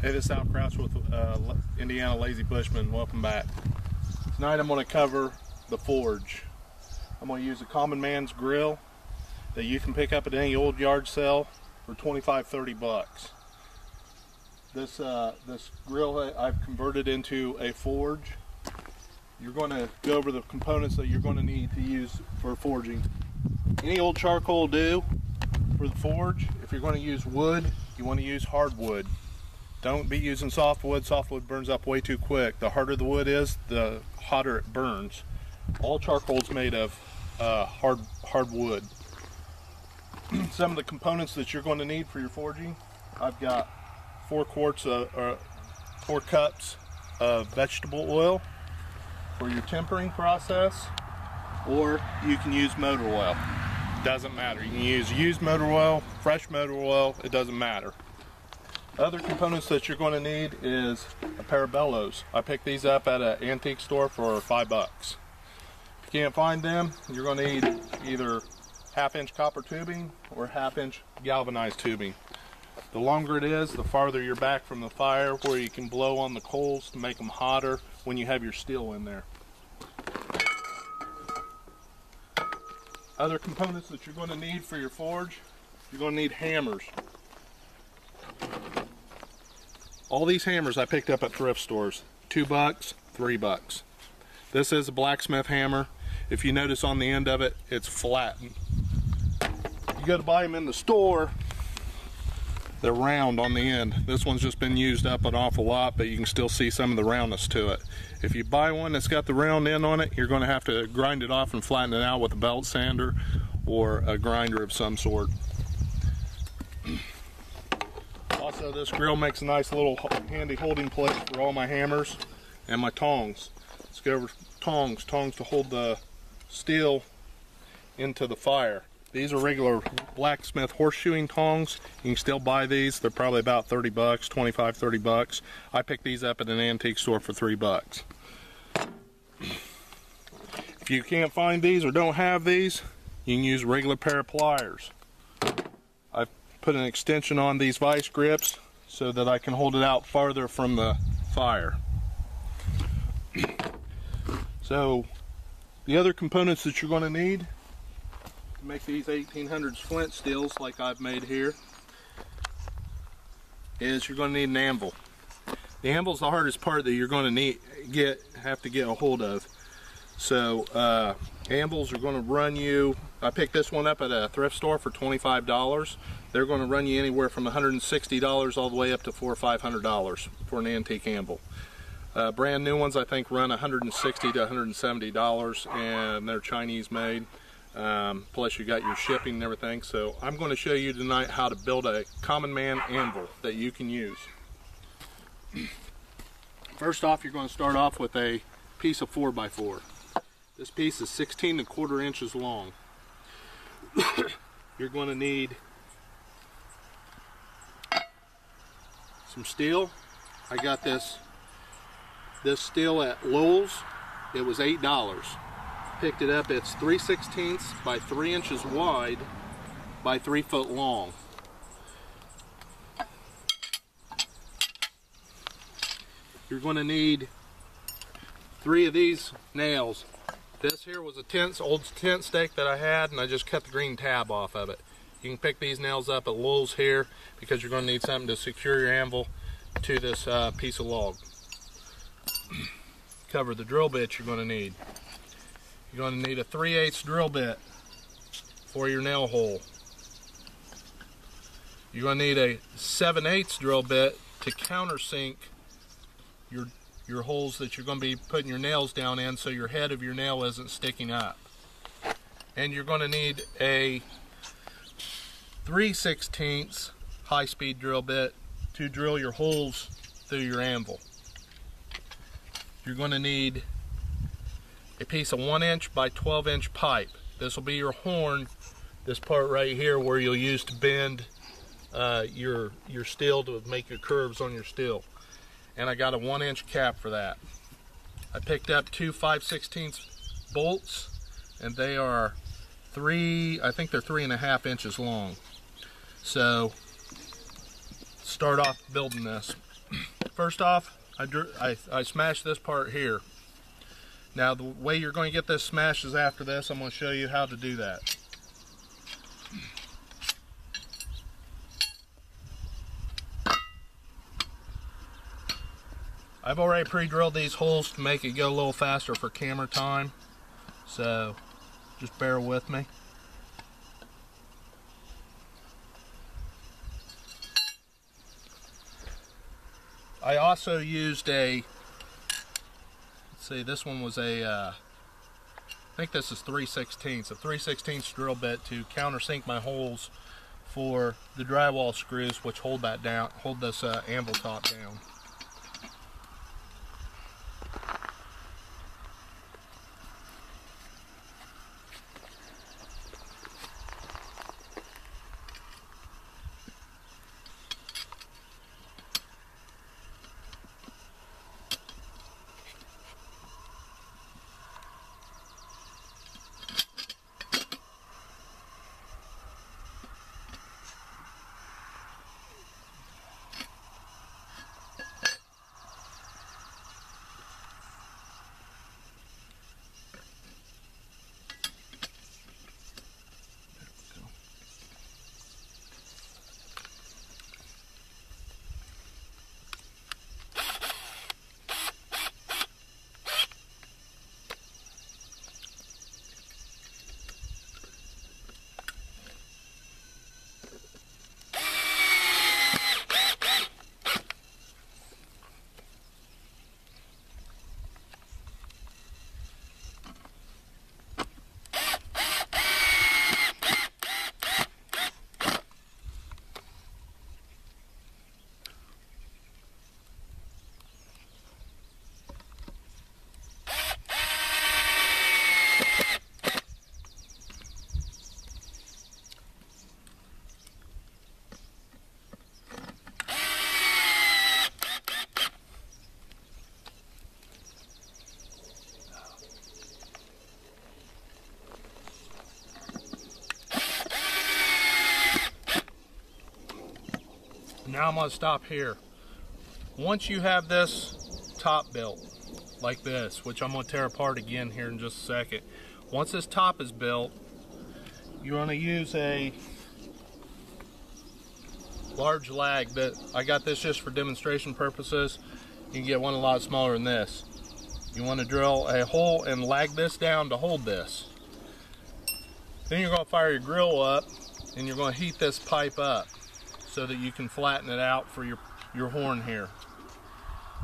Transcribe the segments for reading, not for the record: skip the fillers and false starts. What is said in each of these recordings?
Hey, this is Al Crouch with Indiana Lazy Bushman. Welcome back. Tonight I'm going to cover the forge. I'm going to use a common man's grill that you can pick up at any old yard sale for 25-30 bucks. This grill I've converted into a forge. You're going to go over the components that you're going to need to use for forging. Any old charcoal will do for the forge. If you're going to use wood, you want to use hardwood. Don't be using softwood. Softwood burns up way too quick. The harder the wood is, the hotter it burns. All charcoal is made of hard wood. Some of the components that you're going to need for your forging, I've got 4 cups of vegetable oil for your tempering process, or you can use motor oil. Doesn't matter. You can use used motor oil, fresh motor oil, it doesn't matter. Other components that you're going to need is a pair of bellows. I picked these up at an antique store for $5. If you can't find them, you're going to need either 1/2-inch copper tubing or 1/2-inch galvanized tubing. The longer it is, the farther you're back from the fire, where you can blow on the coals to make them hotter when you have your steel in there. Other components that you're going to need for your forge, you're going to need hammers. All these hammers I picked up at thrift stores. $2, $3. This is a blacksmith hammer. If you notice on the end of it, it's flattened. You go to buy them in the store, they're round on the end. This one's just been used up an awful lot, but you can still see some of the roundness to it. If you buy one that's got the round end on it, you're going to have to grind it off and flatten it out with a belt sander or a grinder of some sort. Also, this grill makes a nice little handy holding place for all my hammers and my tongs. Let's go over tongs to hold the steel into the fire. These are regular blacksmith horseshoeing tongs. You can still buy these. They're probably about 30 bucks, 25, 30 bucks. I picked these up at an antique store for $3. If you can't find these or don't have these, you can use a regular pair of pliers. I've put an extension on these vice grips so that I can hold it out farther from the fire. So the other components that you're going to need to make these 1800s flint steels like I've made here is you're going to need an anvil. The anvil is the hardest part that you're going to have to get a hold of. So anvils are going to run you, I picked this one up at a thrift store for $25. They're going to run you anywhere from $160 all the way up to $400 or $500 for an antique anvil. Brand new ones I think run $160 to $170, and they're Chinese made. Plus you got your shipping and everything. So I'm going to show you tonight how to build a common man anvil that you can use. First off, you're going to start off with a piece of 4x4. This piece is 16¼ inches long. You're going to need some steel. I got this steel at Lowe's. It was $8. Picked it up. It's 3/16 by 3 inches wide by 3 foot long. You're going to need 3 of these nails. This here was a old tent stake that I had, and I just cut the green tab off of it. You can pick these nails up at Lowe's here because you're going to need something to secure your anvil to this piece of log. Cover the drill bit you're going to need. You're going to need a 3/8 drill bit for your nail hole. You're going to need a 7/8 drill bit to countersink your holes that you're going to be putting your nails down in, so your head of your nail isn't sticking up. And you're going to need a 3/16 high-speed drill bit to drill your holes through your anvil. You're going to need a piece of 1-inch by 12-inch pipe. This will be your horn, this part right here where you'll use to bend your steel to make your curves on your steel. And I got a 1-inch cap for that. I picked up 2 5/16 bolts, and they are I think they're 3.5 inches long. So start off building this. first off, I smashed this part here. Now the way you're going to get this smashed is after this. I'm going to show you how to do that. I've already pre-drilled these holes to make it go a little faster for camera time, so just bear with me. I also used a, let's see, this one was a, I think this is 3/16, a 3/16 drill bit to countersink my holes for the drywall screws, which hold that down, hold this anvil top down. Now I'm going to stop here. Once you have this top built like this, which I'm going to tear apart again here in just a second. Once this top is built, you're going to use a large lag. That I got this just for demonstration purposes. You can get one a lot smaller than this. You want to drill a hole and lag this down to hold this. Then you're going to fire your grill up and you're going to heat this pipe up so that you can flatten it out for your horn here.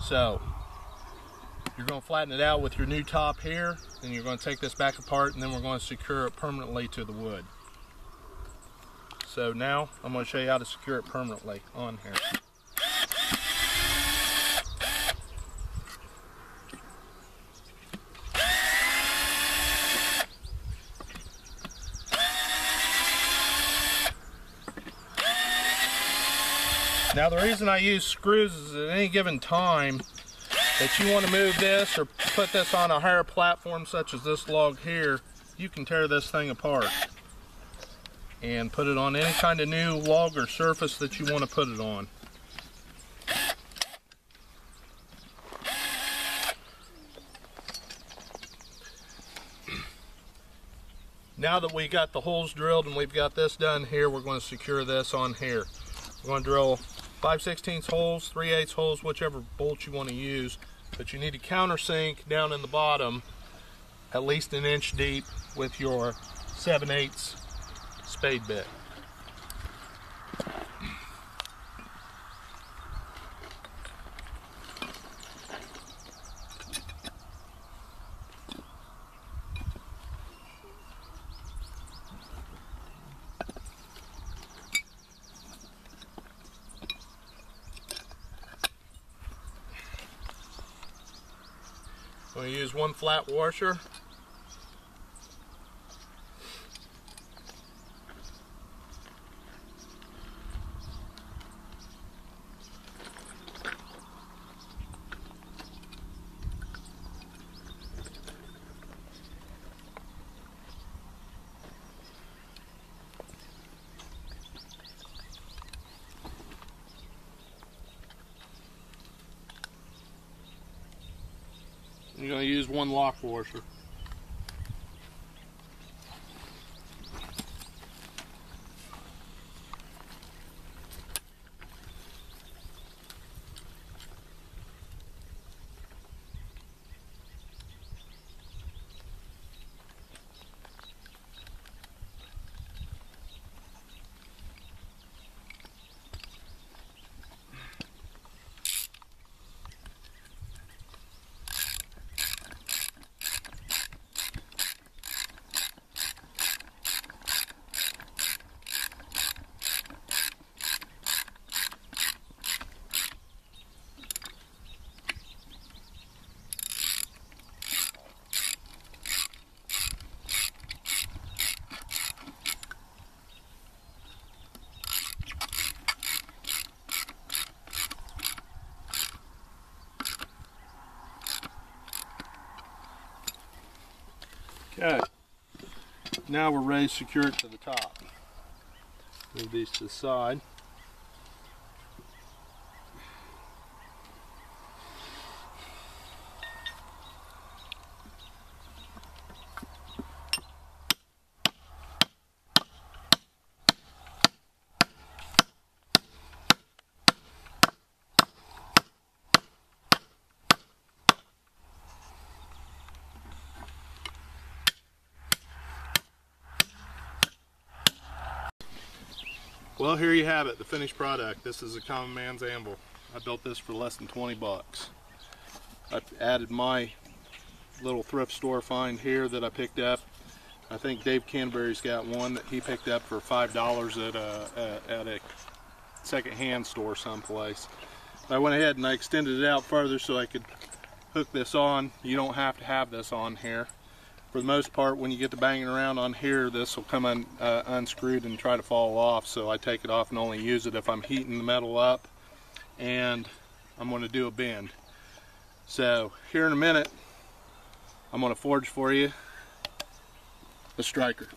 So you're going to flatten it out with your new top here, then you're going to take this back apart, and then we're going to secure it permanently to the wood. So now I'm going to show you how to secure it permanently on here. Now the reason I use screws is at any given time that you want to move this or put this on a higher platform such as this log here, you can tear this thing apart and put it on any kind of new log or surface that you want to put it on. Now that we got the holes drilled and we've got this done here, we're going to secure this on here. We're going to drill 5/16 holes, 3/8 holes, whichever bolt you want to use, but you need to countersink down in the bottom at least an inch deep with your 7/8 spade bit. I'm going to use one flat washer. You're going to use one lock washer. Okay, now we're ready to secure it to the top. Move these to the side. Well, here you have it, the finished product. This is a common man's anvil. I built this for less than 20 bucks. I added my little thrift store find here that I picked up. I think Dave Canterbury's got one that he picked up for $5 at a second-hand store someplace. I went ahead and I extended it out further so I could hook this on. You don't have to have this on here. For the most part, when you get to banging around on here, this will come unscrewed and try to fall off, so I take it off and only use it if I'm heating the metal up and I'm going to do a bend. So here in a minute, I'm going to forge for you a striker.